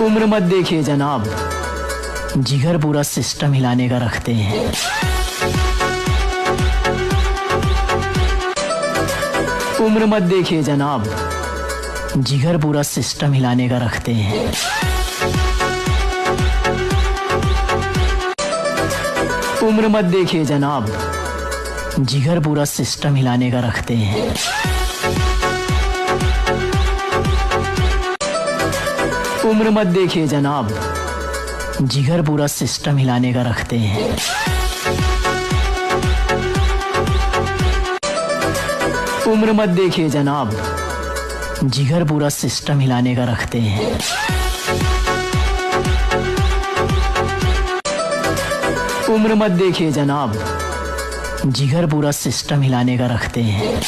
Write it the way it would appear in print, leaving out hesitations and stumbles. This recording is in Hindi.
उम्र मत देखिए जनाब, जिगर पूरा सिस्टम हिलाने का रखते हैं। उम्र मत देखिए जनाब, जिगर पूरा सिस्टम हिलाने का रखते हैं। उम्र मत देखिए जनाब, जिगर पूरा सिस्टम हिलाने का रखते हैं। उम्र मत देखिए जनाब, जिगर पूरा सिस्टम हिलाने का रखते हैं। उम्र मत देखिए जनाब, जिगर पूरा सिस्टम हिलाने का रखते हैं। उम्र मत देखिए जनाब, जिगर पूरा सिस्टम हिलाने का रखते हैं।